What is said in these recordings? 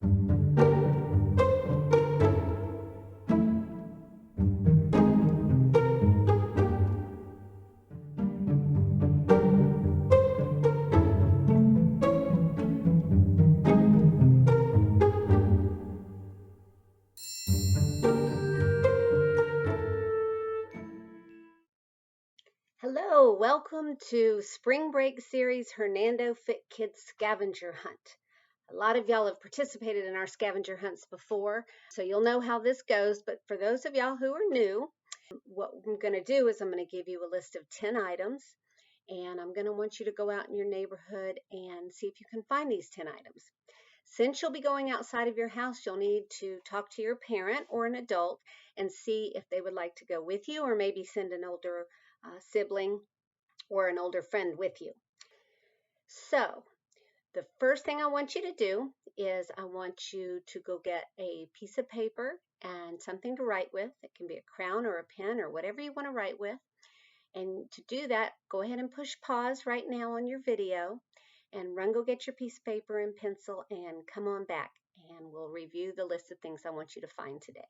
Hello, welcome to Spring Break Series Hernando Fit Kids Scavenger Hunt. A lot of y'all have participated in our scavenger hunts before, so you'll know how this goes. But for those of y'all who are new, what I'm going to do is I'm going to give you a list of 10 items, and I'm going to want you to go out in your neighborhood and see if you can find these 10 items. Since you'll be going outside of your house, you'll need to talk to your parent or an adult and see if they would like to go with you, or maybe send an older sibling or an older friend with you. So the first thing I want you to do is I want you to go get a piece of paper and something to write with. It can be a crayon or a pen or whatever you want to write with. And to do that, go ahead and push pause right now on your video and run go get your piece of paper and pencil and come on back and we'll review the list of things I want you to find today.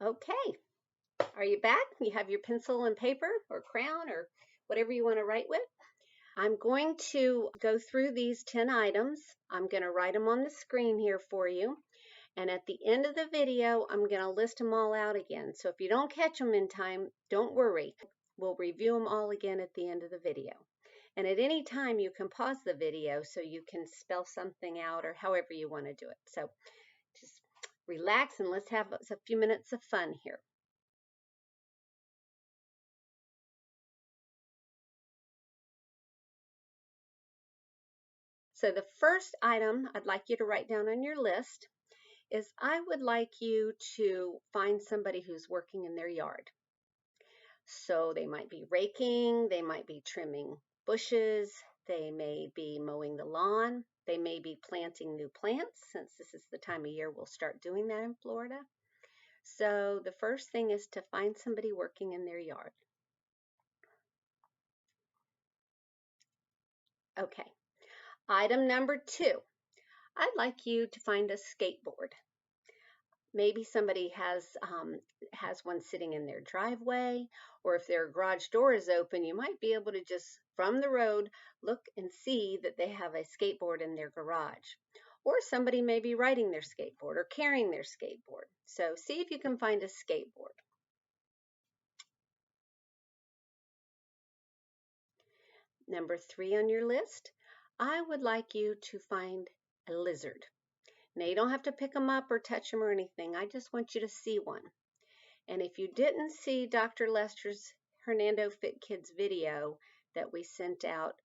Okay, are you back? You have your pencil and paper or crayon or whatever you want to write with? I'm going to go through these 10 items. I'm going to write them on the screen here for you. And at the end of the video, I'm going to list them all out again. So if you don't catch them in time, don't worry. We'll review them all again at the end of the video. And at any time, you can pause the video so you can spell something out or however you want to do it. So just relax and let's have a few minutes of fun here. So the first item I'd like you to write down on your list is I would like you to find somebody who's working in their yard. So they might be raking, they might be trimming bushes, they may be mowing the lawn, they may be planting new plants since this is the time of year we'll start doing that in Florida. So the first thing is to find somebody working in their yard. Okay, item number 2, I'd like you to find a skateboard. Maybe somebody has one sitting in their driveway, or if their garage door is open, you might be able to just from the road look and see that they have a skateboard in their garage. Or somebody may be riding their skateboard or carrying their skateboard. So see if you can find a skateboard. Number 3 on your list, I would like you to find a lizard. Now you don't have to pick them up or touch them or anything. I just want you to see one. And if you didn't see Dr. Lester's Hernando Fit Kids video that we sent out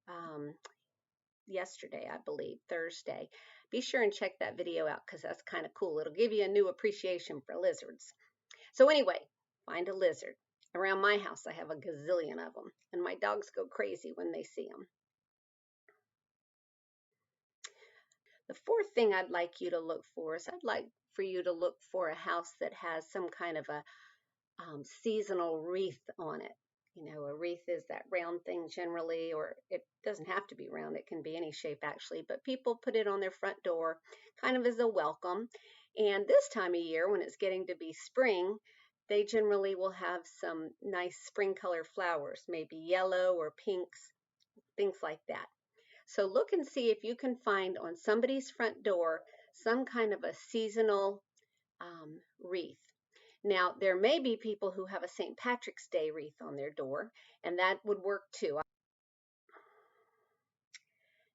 yesterday, I believe, Thursday, be sure and check that video out because that's kind of cool. It'll give you a new appreciation for lizards. So anyway, find a lizard. Around my house, I have a gazillion of them, and my dogs go crazy when they see them. The fourth thing I'd like you to look for is I'd like for you to look for a house that has some kind of a seasonal wreath on it. You know, a wreath is that round thing generally, or it doesn't have to be round, it can be any shape actually, but people put it on their front door kind of as a welcome. And this time of year, when it's getting to be spring, they generally will have some nice spring color flowers, maybe yellow or pinks, things like that. So look and see if you can find on somebody's front door some kind of a seasonal wreath. Now, there may be people who have a St. Patrick's Day wreath on their door, and that would work too.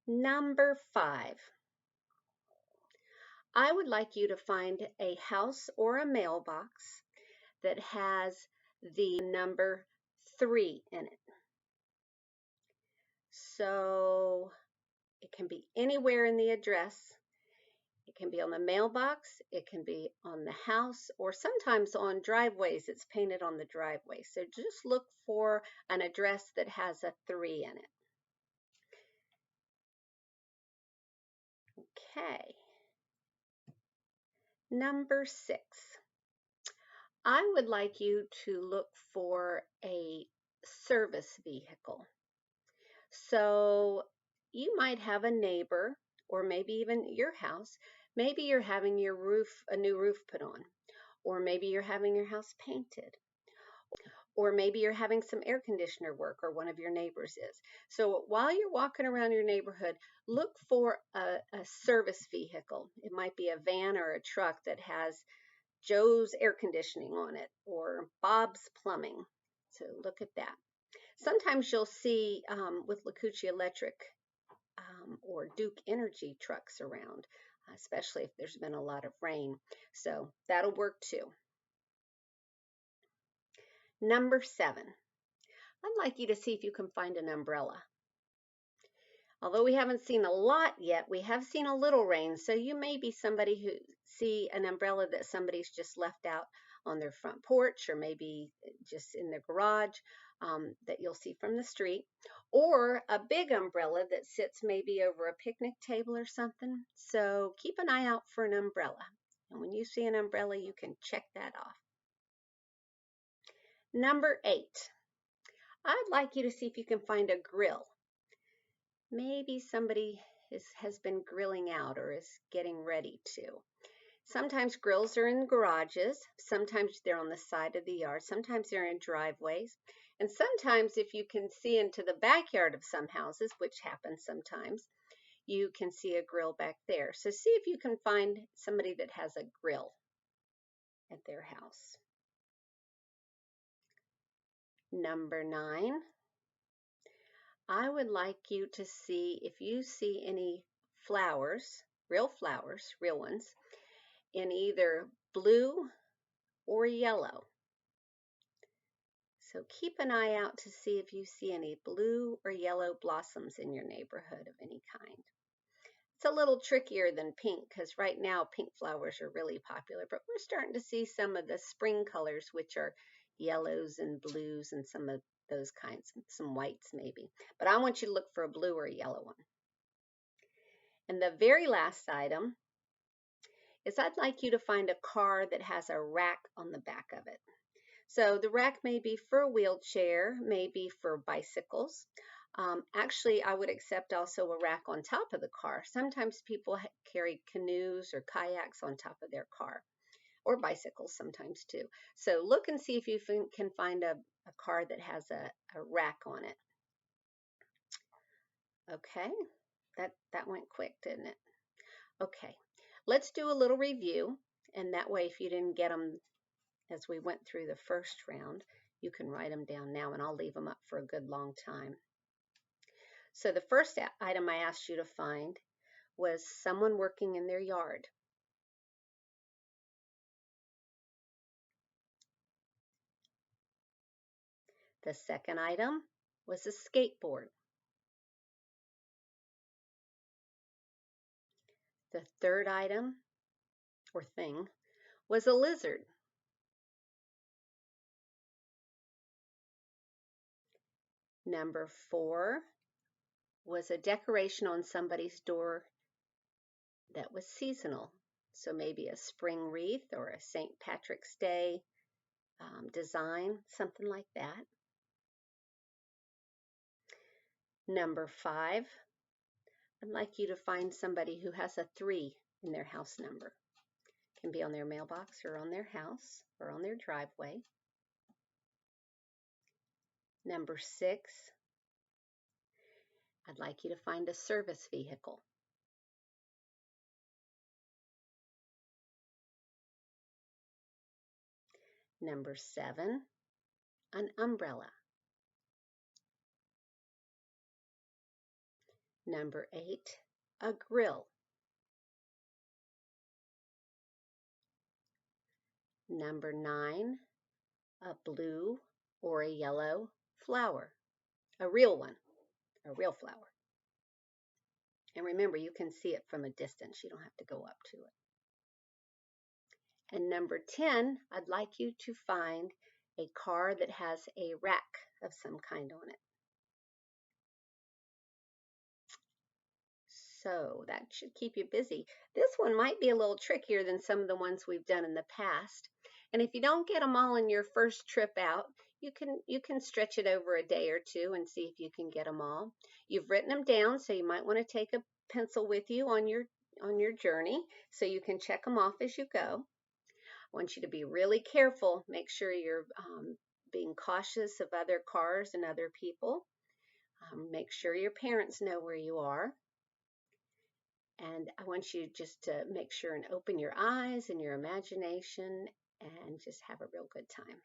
Number 5, I would like you to find a house or a mailbox that has the number 3 in it. So it can be anywhere in the address. It can be on the mailbox, it can be on the house, or sometimes on driveways. It's painted on the driveway. So just look for an address that has a 3 in it. Okay. Number 6. I would like you to look for a service vehicle. So you might have a neighbor, or maybe even your house. Maybe you're having a new roof put on, or maybe you're having your house painted, or maybe you're having some air conditioner work, or one of your neighbors is. So while you're walking around your neighborhood, look for a service vehicle. It might be a van or a truck that has Joe's air conditioning on it, or Bob's plumbing. So look at that. Sometimes you'll see with LaCucci Electric or Duke Energy trucks around, especially if there's been a lot of rain. So that'll work too. Number 7, I'd like you to see if you can find an umbrella. Although we haven't seen a lot yet, we have seen a little rain. So you may be somebody who see an umbrella that somebody's just left out on their front porch, or maybe just in their garage, that you'll see from the street, or a big umbrella that sits maybe over a picnic table or something. So keep an eye out for an umbrella. And when you see an umbrella, you can check that off. Number 8, I'd like you to see if you can find a grill. Maybe somebody has been grilling out or is getting ready to. Sometimes grills are in garages, sometimes they're on the side of the yard, sometimes they're in driveways, and sometimes if you can see into the backyard of some houses, which happens sometimes, you can see a grill back there. So see if you can find somebody that has a grill at their house. Number 9, I would like you to see if you see any flowers, real ones, in either blue or yellow. So keep an eye out to see if you see any blue or yellow blossoms in your neighborhood of any kind. It's a little trickier than pink because right now pink flowers are really popular, but we're starting to see some of the spring colors, which are yellows and blues and some of those kinds, some whites maybe. But I want you to look for a blue or a yellow one. And the very last item is I'd like you to find a car that has a rack on the back of it. So the rack may be for a wheelchair, maybe for bicycles. Actually, I would accept also a rack on top of the car. Sometimes people carry canoes or kayaks on top of their car, or bicycles sometimes too. So look and see if you can find a car that has a rack on it. Okay, that went quick, didn't it? Okay, let's do a little review, and that way if you didn't get them as we went through the first round, you can write them down now, and I'll leave them up for a good long time. So the first item I asked you to find was someone working in their yard. The second item was a skateboard. The third item or thing was a lizard. Number 4 was a decoration on somebody's door that was seasonal. So maybe a spring wreath or a St. Patrick's Day design, something like that. Number 5, I'd like you to find somebody who has a 3 in their house number. It can be on their mailbox or on their house or on their driveway. Number 6, I'd like you to find a service vehicle. Number 7, an umbrella. Number 8, a grill. Number 9, a blue or a yellow flower, a real one, a real flower. And remember, you can see it from a distance. You don't have to go up to it. And number 10, I'd like you to find a car that has a rack of some kind on it. So that should keep you busy. This one might be a little trickier than some of the ones we've done in the past. And if you don't get them all in your first trip out, you can stretch it over a day or two and see if you can get them all. You've written them down, so you might want to take a pencil with you on your journey so you can check them off as you go. I want you to be really careful. Make sure you're being cautious of other cars and other people. Make sure your parents know where you are. And I want you just to make sure and open your eyes and your imagination and just have a real good time.